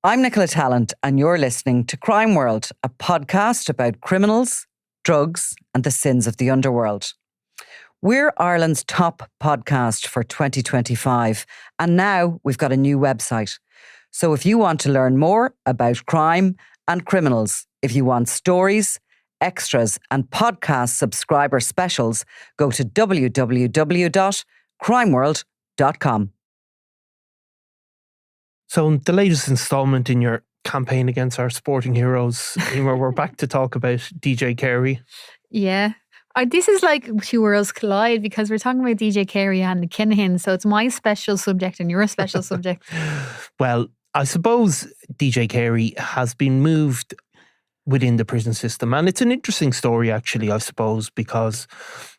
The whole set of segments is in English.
I'm Nicola Tallant, and you're listening to Crime World, a podcast about criminals, drugs, and the sins of the underworld. We're Ireland's top podcast for 2025, and now we've got a new website. So if you want to learn more about crime and criminals, if you want stories, extras, and podcast subscriber specials, go to www.crimeworld.com. So the latest instalment in your campaign against our sporting heroes, Eimear, we're back to talk about DJ Carey. Yeah. This is like two worlds collide because we're talking about DJ Carey and the Kinahan. So it's my special subject and your special subject. Well, I suppose DJ Carey has been moved within the prison system. And it's an interesting story, actually, I suppose, because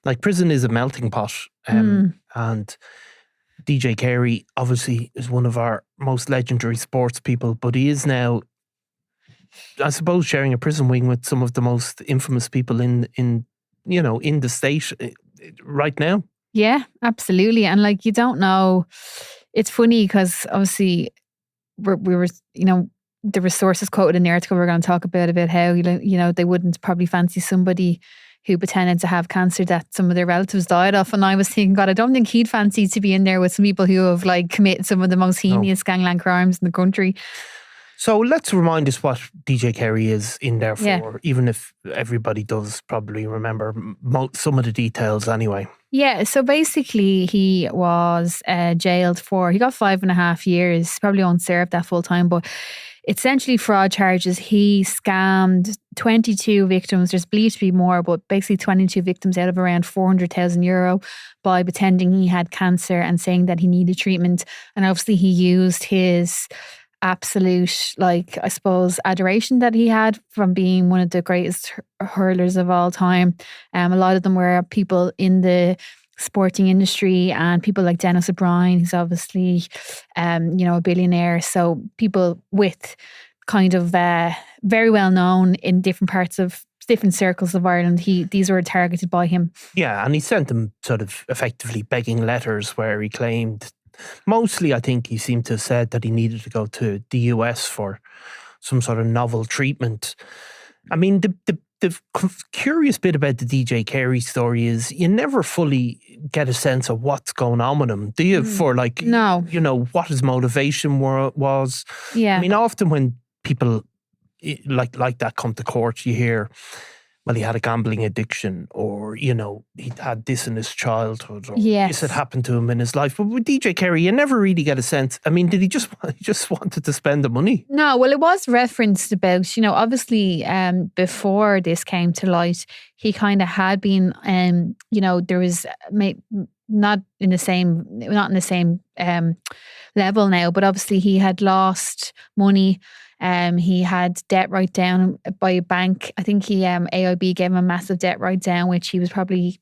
like prison is a melting pot. And DJ Carey obviously is one of our most legendary sports people, but he is now, I suppose, sharing a prison wing with some of the most infamous people in the state right now. Yeah, absolutely. And like, you don't know, it's funny because obviously we were, the resources quoted in the article we're going to talk about how, they wouldn't probably fancy somebody who pretended to have cancer that some of their relatives died of. And I was thinking, God, I don't think he'd fancy to be in there with some people who have like committed some of the most heinous gangland crimes in the country. So let's remind us what DJ Carey is in there for, even if everybody does probably remember some of the details anyway. Yeah, so basically he was jailed for, he got 5.5 years, probably won't serve that full time, but essentially fraud charges. He scammed 22 victims. There's believed to be more, but basically 22 victims out of around €400,000 by pretending he had cancer and saying that he needed treatment. And obviously he used his absolute, I suppose, adoration that he had from being one of the greatest hurlers of all time. A lot of them were people in the sporting industry and people like Dennis O'Brien, who's obviously, a billionaire. So people with kind of very well known in different parts of different circles of Ireland. These were targeted by him. Yeah, and he sent them sort of effectively begging letters where he claimed, mostly I think he seemed to have said that he needed to go to the US for some sort of novel treatment. I mean, the curious bit about the DJ Carey story is you never fully get a sense of what's going on with him, do you? For what his motivation was. Yeah. I mean, often when people like that come to court, you hear, well, he had a gambling addiction, or, he had this in his childhood, or this had happened to him in his life. But with DJ Carey, you never really get a sense. I mean, did he just wanted to spend the money? No, well, it was referenced about, obviously before this came to light, he kind of had been, there was not in the same level now, but obviously he had lost money. He had debt write down by a bank. I think AIB gave him a massive debt write down, which he was probably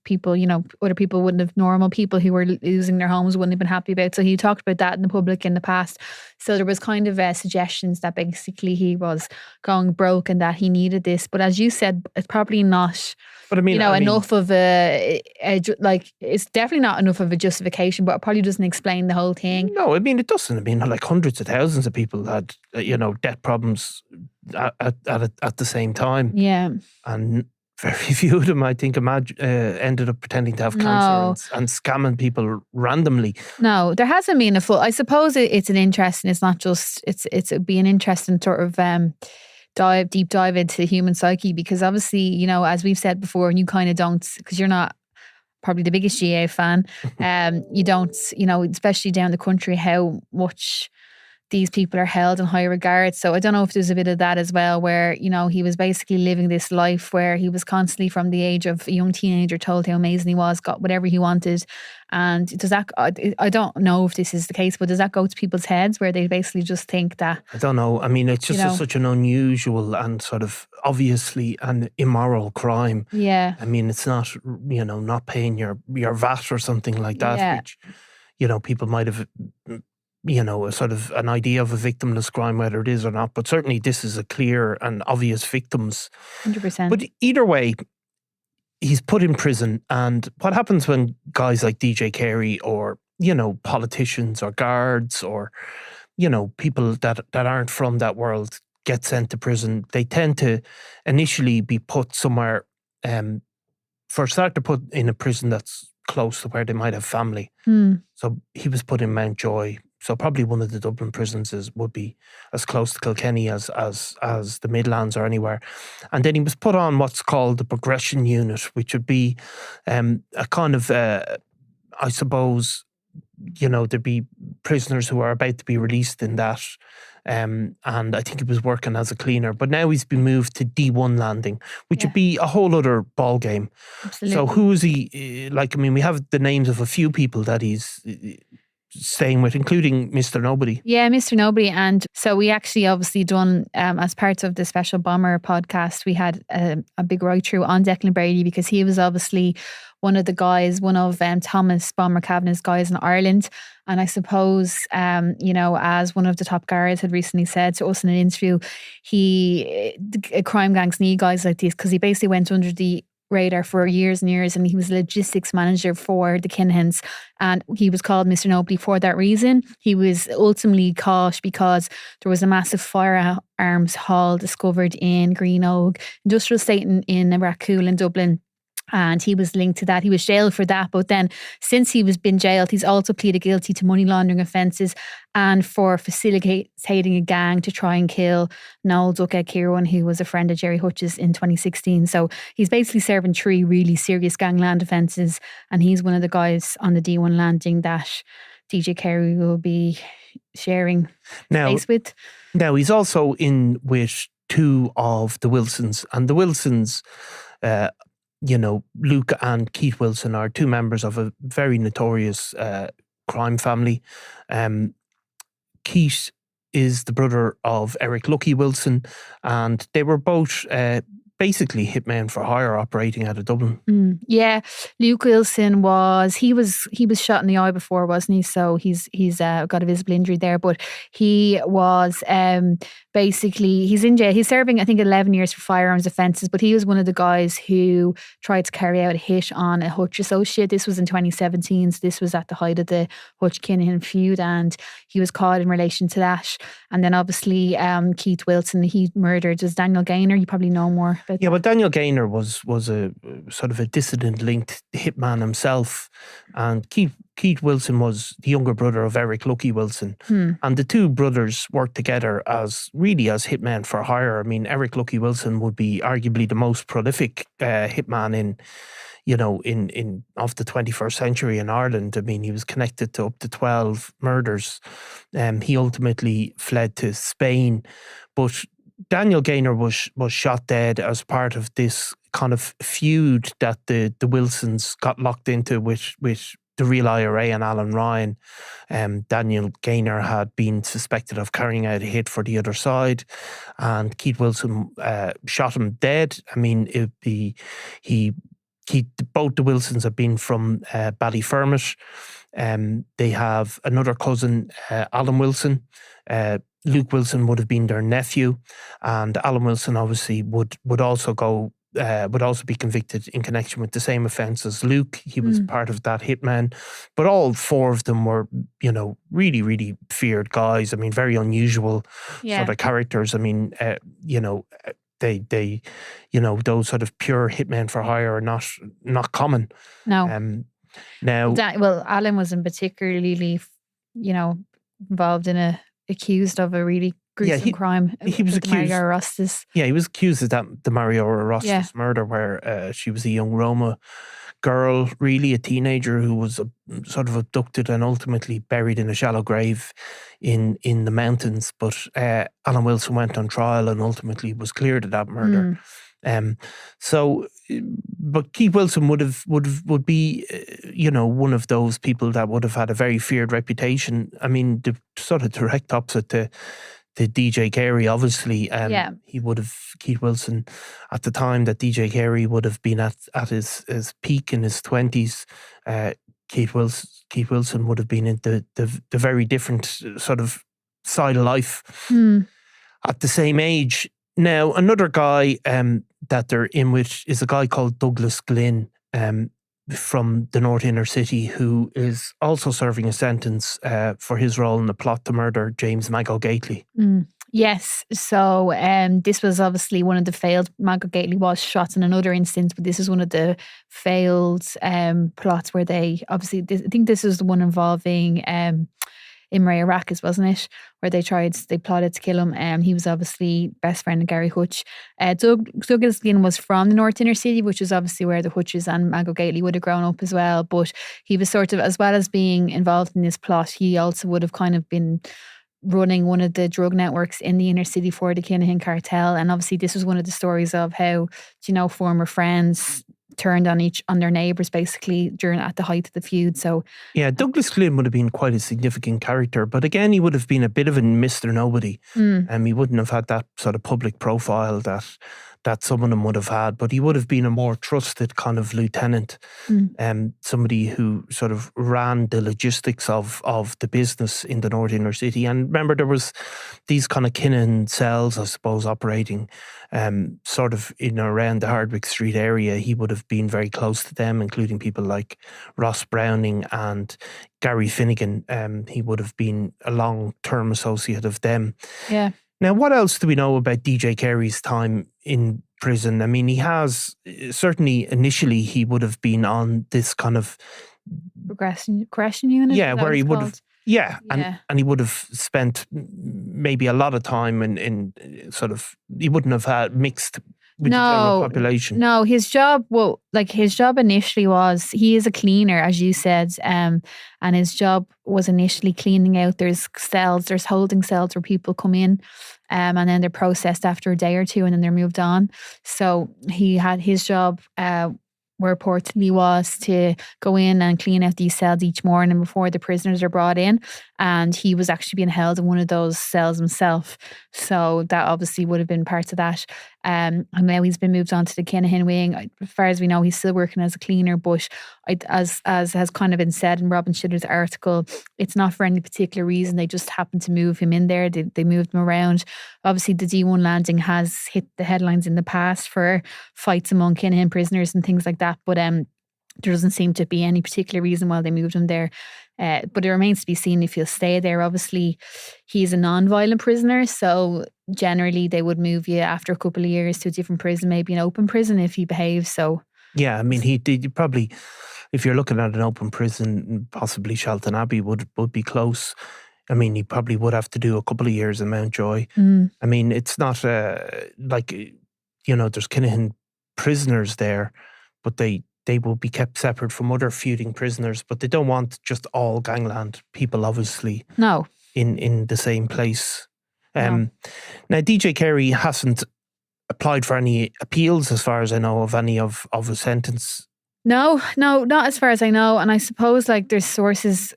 other people wouldn't have, normal people who were losing their homes wouldn't have been happy about. So he talked about that in the public in the past. So there was kind of suggestions that basically he was going broke and that he needed this. But as you said, it's probably not. But enough of it's definitely not enough of a justification, but it probably doesn't explain the whole thing. No, I mean, it doesn't. I mean, like hundreds of thousands of people had, debt problems at the same time. Yeah. And very few of them, I think, ended up pretending to have cancer and scamming people randomly. No, there hasn't been a full, I suppose it's an interest, and it's not just, it'd be an interesting sort of, deep dive into the human psyche, because obviously, as we've said before, and you kind of don't, because you're not probably the biggest GA fan, you don't, especially down the country, how much these people are held in high regard. So I don't know if there's a bit of that as well, where, he was basically living this life where he was constantly from the age of a young teenager told how amazing he was, got whatever he wanted. And does that, I don't know if this is the case, but does that go to people's heads where they basically just think that? I don't know. I mean, it's just such an unusual and sort of obviously an immoral crime. Yeah. I mean, it's not, not paying your VAT or something like that, which, people might have, a sort of an idea of a victimless crime, whether it is or not. But certainly this is a clear and obvious victims. 100%. But either way, he's put in prison. And what happens when guys like DJ Carey or, politicians or guards or, people that aren't from that world get sent to prison, they tend to initially be put somewhere, for a start, they're put in a prison that's close to where they might have family. So he was put in Mountjoy. So probably one of the Dublin prisons would be as close to Kilkenny as the Midlands or anywhere. And then he was put on what's called the progression unit, which would be a kind of, I suppose, there'd be prisoners who are about to be released in that. And I think he was working as a cleaner. But now he's been moved to D1 landing, which would be a whole other ball game. Absolutely. So who is he? We have the names of a few people that he's staying with, including Mr. Nobody. Yeah, Mr. Nobody. And so we actually obviously done, as part of the Special Bomber podcast, we had a big ride through on Declan Brady, because he was obviously one of Thomas Bomber Kavanagh's guys in Ireland. And I suppose, as one of the top guards had recently said to us in an interview, crime gangs need guys like these, because he basically went under the radar for years and years, and he was a logistics manager for the Kinahans, and he was called Mr. Nobody for that reason. He was ultimately caught because there was a massive firearms haul discovered in Greenogue Industrial Estate in Rathcoole in Dublin. And he was linked to that. He was jailed for that. But then since he was been jailed, he's also pleaded guilty to money laundering offences and for facilitating a gang to try and kill Niall Duckhead Kieran, who was a friend of Jerry Hutch's in 2016. So he's basically serving 3 really serious gangland offences. And he's one of the guys on the D1 landing that DJ Carey will be sharing space with. Now, he's also in with 2 of the Wilsons. And the Wilsons... Luke and Keith Wilson are 2 members of a very notorious crime family. Keith is the brother of Eric Lucky Wilson, and they were both basically hitmen for hire operating out of Dublin. Yeah, Luke Wilson was shot in the eye before, wasn't he? So he's got a visible injury there, but he was basically, he's in jail. He's serving, I think, 11 years for firearms offences, but he was one of the guys who tried to carry out a hit on a Hutch associate. This was in 2017, so this was at the height of the Hutch-Kinahan feud, and he was caught in relation to that. And then obviously Keith Wilson, he murdered, was Daniel Gaynor. You probably know more about that. Yeah, well, Daniel Gaynor was a sort of a dissident-linked hitman himself, and Keith Wilson was the younger brother of Eric Lucky Wilson. And the 2 brothers worked together as hitmen for hire. I mean, Eric Lucky Wilson would be arguably the most prolific hitman in of the 21st century in Ireland. I mean, he was connected to up to 12 murders. He ultimately fled to Spain, but Daniel Gaynor was shot dead as part of this kind of feud that the Wilsons got locked into with the real IRA and Alan Ryan. Daniel Gaynor had been suspected of carrying out a hit for the other side, and Keith Wilson shot him dead. I mean, both the Wilsons have been from Ballyfermot. They have another cousin, Alan Wilson. Luke Wilson would have been their nephew, and Alan Wilson obviously would also be convicted in connection with the same offence as Luke. He was part of that hitman. But all 4 of them were, really, really feared guys. I mean, very unusual sort of characters. I mean, they those sort of pure hitmen for hire are not common. No. Now, Alan wasn't particularly, involved in accused of a really gruesome crime. He was accused. Mario Rostas. Yeah, he was accused of the Mario Rostas murder, where she was a young Roma girl, really a teenager, who was sort of abducted and ultimately buried in a shallow grave in the mountains. But Alan Wilson went on trial and ultimately was cleared of that murder. But Keith Wilson would be one of those people that would have had a very feared reputation. I mean, the sort of direct opposite to DJ Carey, obviously. He would have, Keith Wilson, at the time that DJ Carey would have been at his peak in his 20s, Keith Wilson would have been in the very different sort of side of life at the same age. Now, another guy that they're in with is a guy called Douglas Glynn. from the North Inner City who is also serving a sentence for his role in the plot to murder James Mago Gately. Yes, so this was obviously one of the failed. Mago Gately was shot in another instance, but this is one of the failed plots where they obviously. I think this is the one involving Eimear Rackets, wasn't it? Where they plotted to kill him. He was obviously best friend of Gary Hutch. Douglas Glynn was from the North Inner City, which is obviously where the Hutches and Mago Gately would have grown up as well. But he was sort of, as well as being involved in this plot, he also would have kind of been running one of the drug networks in the inner city for the Kinahan Cartel. And obviously this was one of the stories of how, former friends turned on their neighbours basically at the height of the feud. So yeah, Douglas Glynn would have been quite a significant character, but again he would have been a bit of a Mr. Nobody. He wouldn't have had that sort of public profile that some of them would have had, but he would have been a more trusted kind of lieutenant, somebody who sort of ran the logistics of the business in the North Inner City. And remember, there was these kind of Kinahan cells, I suppose, operating sort of in and around the Hardwick Street area. He would have been very close to them, including people like Ross Browning and Gary Finnegan. He would have been a long-term associate of them. Yeah. Now, what else do we know about DJ Carey's time in prison? I mean, he has, certainly initially, he would have been on this kind of progression unit. Yeah, where he would have, and he would have spent maybe a lot of time in sort of, he wouldn't have had mixed with the general population. No, his job initially was, he is a cleaner, as you said, and his job was initially cleaning out. There's holding cells where people come in, and then they're processed after a day or two, and then they're moved on. So he had his job, where reportedly was to go in and clean out these cells each morning before the prisoners are brought in. And he was actually being held in one of those cells himself. So that obviously would have been part of that. And now he's been moved on to the Kinahan wing. As far as we know, he's still working as a cleaner, but as has kind of been said in Robin Schiller's article, it's not for any particular reason. They just happened to move him in there. They moved him around. Obviously, the D1 landing has hit the headlines in the past for fights among Kinahan prisoners and things like that. But there doesn't seem to be any particular reason why they moved him there. But it remains to be seen if he'll stay there. Obviously, he's a non-violent prisoner, so generally they would move you after a couple of years to a different prison, maybe an open prison if he behaves. So yeah, I mean, he probably, if you're looking at an open prison, possibly Shelton Abbey would be close. I mean, he probably would have to do a couple of years in Mountjoy. I mean, it's not like, there's Kinahan prisoners there, but they will be kept separate from other feuding prisoners, but they don't want just all gangland people, obviously. No. In the same place. No. Now, DJ Carey hasn't applied for any appeals, as far as I know, of any of his sentence. No, not as far as I know. And I suppose there's sources,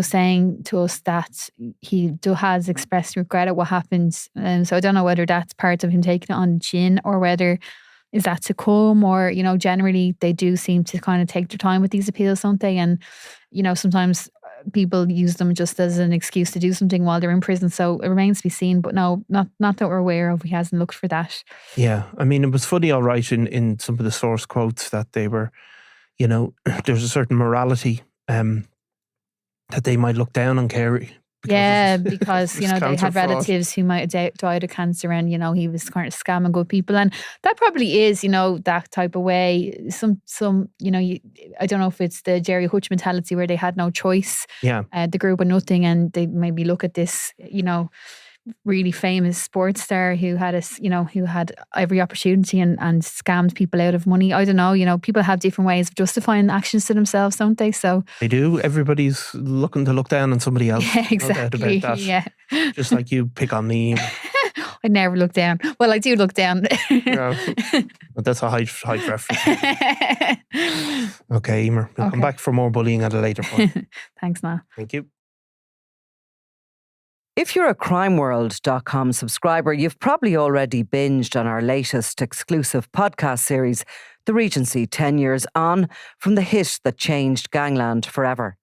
saying to us that he has expressed regret at what happened. So I don't know whether that's part of him taking it on the chin or whether is that to come, or, generally they do seem to kind of take their time with these appeals, don't they? And, sometimes people use them just as an excuse to do something while they're in prison. So it remains to be seen. But no, not that we're aware of. He hasn't looked for that. Yeah. I mean, it was funny, all right, in some of the source quotes that they were, there's a certain morality that they might look down on Carey. Because they had relatives who might have died of cancer, and he was kind of scamming good people, and that probably is that type of way. Some I don't know if it's the Jerry Hutch mentality where they had no choice. The group of nothing, and they maybe look at this really famous sports star who had who had every opportunity and scammed people out of money. I don't know, people have different ways of justifying actions to themselves, don't they? So they do. Everybody's looking to look down on somebody else. Yeah, exactly. No doubt about that. Yeah. Just like you pick on me. I never look down. Well, I do look down. Yeah. But that's a height reference. Okay, Eimear. We'll come back for more bullying at a later point. Thanks, Niall. Thank you. If you're a crimeworld.com subscriber, you've probably already binged on our latest exclusive podcast series, The Regency 10 Years On, from the hit that changed gangland forever.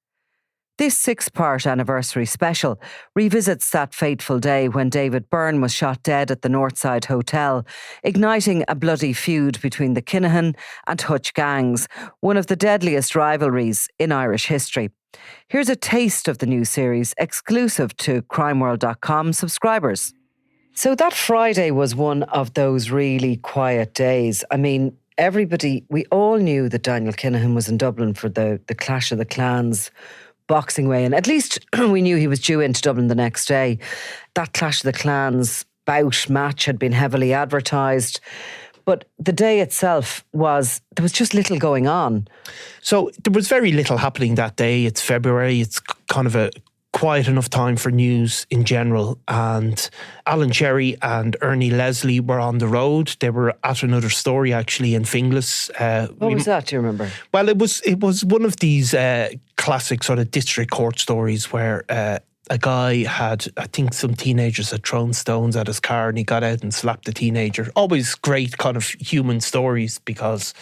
This 6-part anniversary special revisits that fateful day when David Byrne was shot dead at the Northside Hotel, igniting a bloody feud between the Kinahan and Hutch gangs, one of the deadliest rivalries in Irish history. Here's a taste of the new series, exclusive to crimeworld.com subscribers. So that Friday was one of those really quiet days. I mean, we all knew that Daniel Kinahan was in Dublin for the Clash of the Clans boxing weigh-in. At least we knew he was due into Dublin the next day. That Clash of the Clans bout match had been heavily advertised. But the day itself there was just little going on. So there was very little happening that day. It's February. It's kind of a quiet enough time for news in general. And Alan Cherry and Ernie Leslie were on the road. They were at another story actually in Finglas. What was that, do you remember? Well, it was one of these classic sort of district court stories where a guy I think some teenagers had thrown stones at his car and he got out and slapped the teenager. Always great kind of human stories because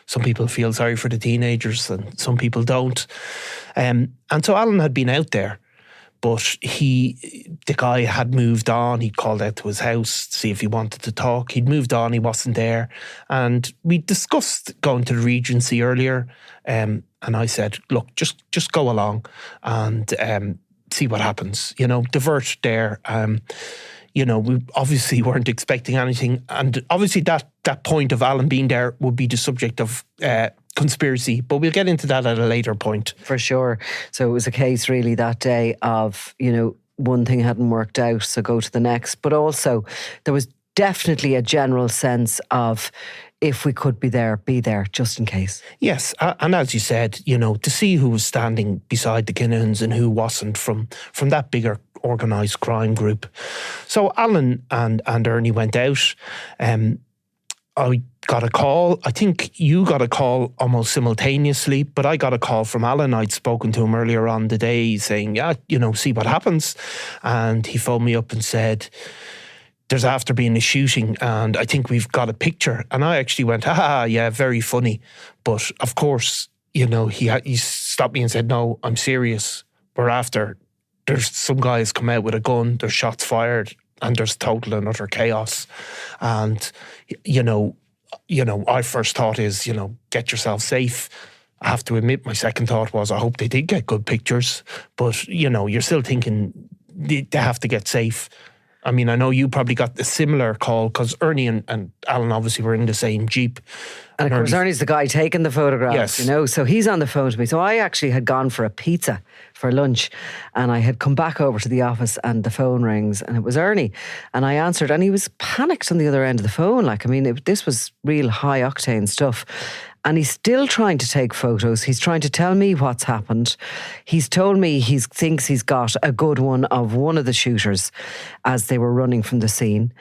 some people feel sorry for the teenagers and some people don't. And so Alan had been out there. But the guy had moved on. He called out to his house to see if he wanted to talk. He'd moved on. He wasn't there. And we discussed going to the Regency earlier. And I said, look, just go along and see what happens. Divert there. We obviously weren't expecting anything. And obviously that point of Alan being there would be the subject of conspiracy, but we'll get into that at a later point. For sure. So it was a case really that day of, one thing hadn't worked out, so go to the next. But also there was definitely a general sense of if we could be there, just in case. Yes, and as you said, to see who was standing beside the Kinahans and who wasn't from that bigger organised crime group. So Alan and Ernie went out. I got a call. I think you got a call almost simultaneously, but I got a call from Alan. I'd spoken to him earlier on the day saying, see what happens. And he phoned me up and said, there's after been a shooting and I think we've got a picture. And I actually went, yeah, very funny. But of course, he stopped me and said, no, I'm serious. We're after, there's some guys come out with a gun, there's shots fired, and there's total and utter chaos. And, our first thought is, get yourself safe. I have to admit, my second thought was, I hope they did get good pictures. But, you're still thinking they have to get safe. I mean, I know you probably got a similar call because Ernie and Alan obviously were in the same Jeep. And of course, Ernie's the guy taking the photographs, yes. So he's on the phone to me. So I actually had gone for a pizza for lunch and I had come back over to the office and the phone rings and it was Ernie. And I answered and he was panicked on the other end of the phone. This was real high octane stuff. And he's still trying to take photos. He's trying to tell me what's happened. He's told me he thinks he's got a good one of one of the shooters as they were running from the scene.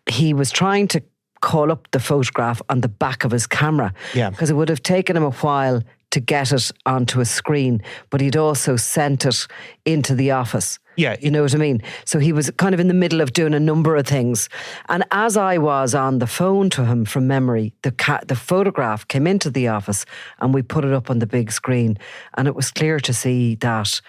He was trying to call up the photograph on the back of his camera. Yeah. Because it would have taken him a while to get it onto a screen, but he'd also sent it into the office. Yeah. You know what I mean? So he was kind of in the middle of doing a number of things. And as I was on the phone to him from memory, the photograph came into the office and we put it up on the big screen. And it was clear to see that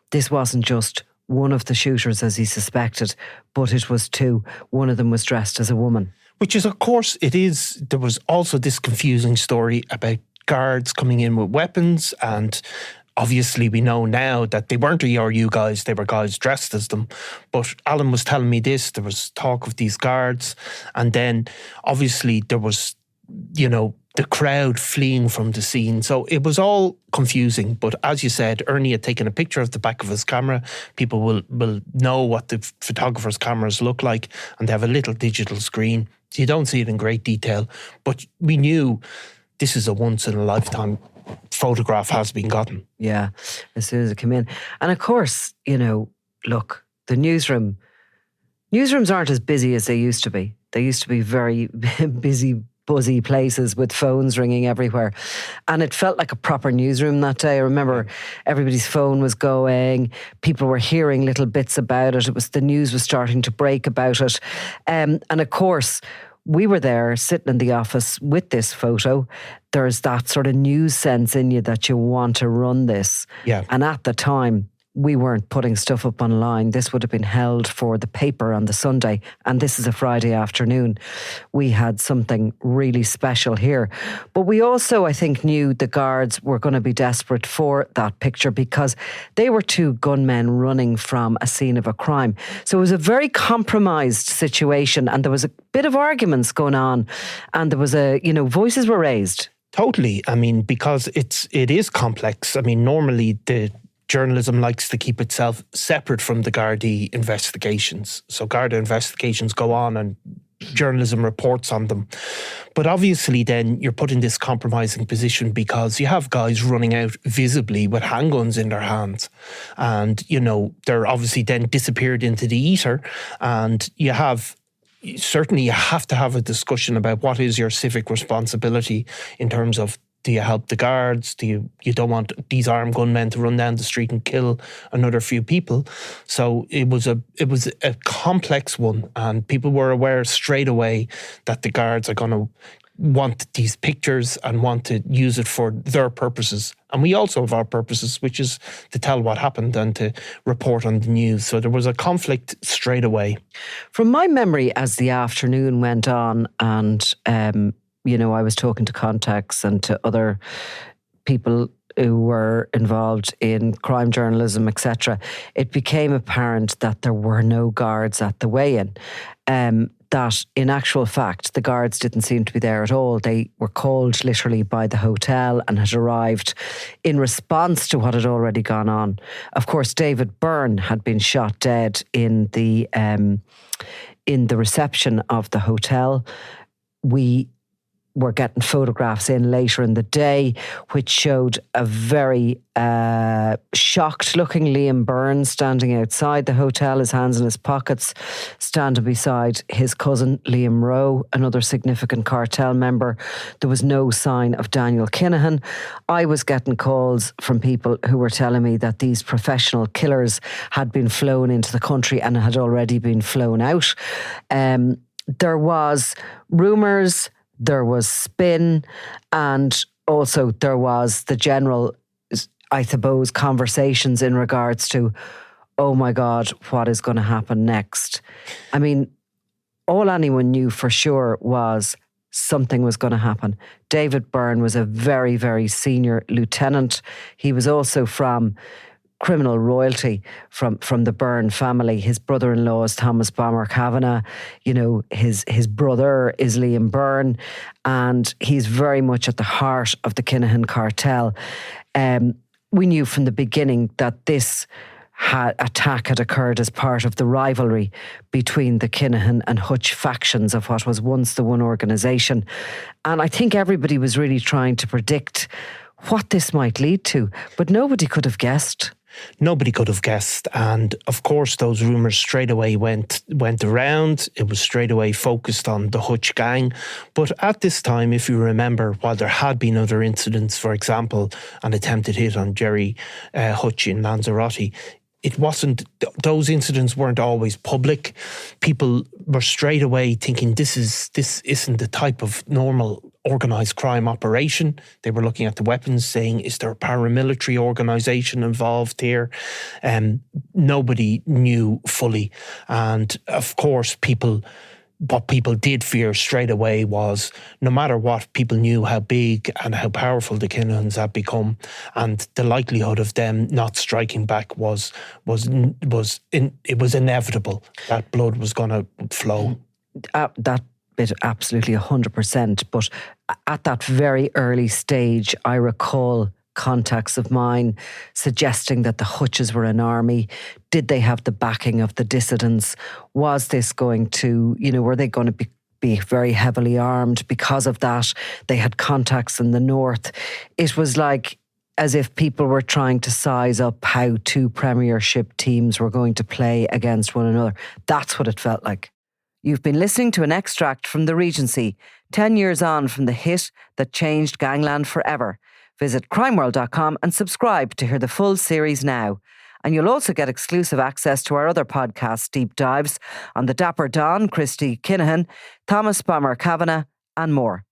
this wasn't just one of the shooters as he suspected, but it was two. One of them was dressed as a woman. Which is, of course, there was also this confusing story about guards coming in with weapons, and obviously we know now that they weren't ERU guys, they were guys dressed as them. But Alan was telling me this, there was talk of these guards, and then obviously there was, the crowd fleeing from the scene. So it was all confusing. But as you said, Ernie had taken a picture of the back of his camera. People will know what the photographer's cameras look like, and they have a little digital screen. You don't see it in great detail, but we knew this is a once-in-a-lifetime photograph has been gotten. Yeah, as soon as it came in. And of course, look, the newsrooms aren't as busy as they used to be. They used to be very busy, buzzy places with phones ringing everywhere. And it felt like a proper newsroom that day. I remember everybody's phone was going. People were hearing little bits about it. The news was starting to break about it. And of course, we were there sitting in the office with this photo. There's that sort of news sense in you that you want to run this. Yeah. And at the time, we weren't putting stuff up online. This would have been held for the paper on the Sunday, and this is a Friday afternoon. We had something really special here. But we also, I think, knew the guards were going to be desperate for that picture because they were two gunmen running from a scene of a crime. So it was a very compromised situation, and there was a bit of arguments going on, and there was voices were raised. Totally. I mean, because it is complex. I mean, normally the journalism likes to keep itself separate from the Gardaí investigations. So Garda investigations go on and journalism reports on them. But obviously then you're put in this compromising position because you have guys running out visibly with handguns in their hands. And, they're obviously then disappeared into the ether. And you have to have a discussion about what is your civic responsibility in terms of, do you help the guards? You don't want these armed gunmen to run down the street and kill another few people. So it was a complex one, and people were aware straight away that the guards are going to want these pictures and want to use it for their purposes. And we also have our purposes, which is to tell what happened and to report on the news. So there was a conflict straight away. From my memory, as the afternoon went on and I was talking to contacts and to other people who were involved in crime journalism, etc., it became apparent that there were no guards at the weigh-in. That in actual fact, the guards didn't seem to be there at all. They were called literally by the hotel and had arrived in response to what had already gone on. Of course, David Byrne had been shot dead in the reception of the hotel. We were getting photographs in later in the day, which showed a very shocked-looking Liam Byrne standing outside the hotel, his hands in his pockets, standing beside his cousin Liam Rowe, another significant cartel member. There was no sign of Daniel Kinahan. I was getting calls from people who were telling me that these professional killers had been flown into the country and had already been flown out. There was rumours, there was spin, and also there was the general, I suppose, conversations in regards to, oh my God, what is going to happen next? I mean, all anyone knew for sure was something was going to happen. David Byrne was a very, very senior lieutenant. He was also from criminal royalty from the Byrne family. His brother-in-law is Thomas Bomber Kavanagh. His brother is Liam Byrne, and he's very much at the heart of the Kinahan Cartel. We knew from the beginning that this attack had occurred as part of the rivalry between the Kinahan and Hutch factions of what was once the one organisation. And I think everybody was really trying to predict what this might lead to, but nobody could have guessed. Nobody could have guessed. And of course, those rumours straight away went around. It was straight away focused on the Hutch gang. But at this time, if you remember, while there had been other incidents, for example, an attempted hit on Jerry Hutch in Lanzarote, those incidents weren't always public. People were straight away thinking this isn't the type of normal organised crime operation. They were looking at the weapons, saying, is there a paramilitary organisation involved here? Nobody knew fully. And of course, what people did fear straight away was, no matter what, people knew how big and how powerful the Kinahans had become, and the likelihood of them not striking back was inevitable. That blood was going to flow. That bit absolutely 100%. But at that very early stage, I recall contacts of mine suggesting that the Hutches were an army. Did they have the backing of the dissidents? Was this going to, were they going to be very heavily armed because of that? They had contacts in the north. It was like as if people were trying to size up how two Premiership teams were going to play against one another. That's what it felt like. You've been listening to an extract from The Regency, 10 years on from the hit that changed gangland forever. Visit crimeworld.com and subscribe to hear the full series now. And you'll also get exclusive access to our other podcast deep dives on the Dapper Don, Christy Kinahan, Thomas Bomber Kavanagh, and more.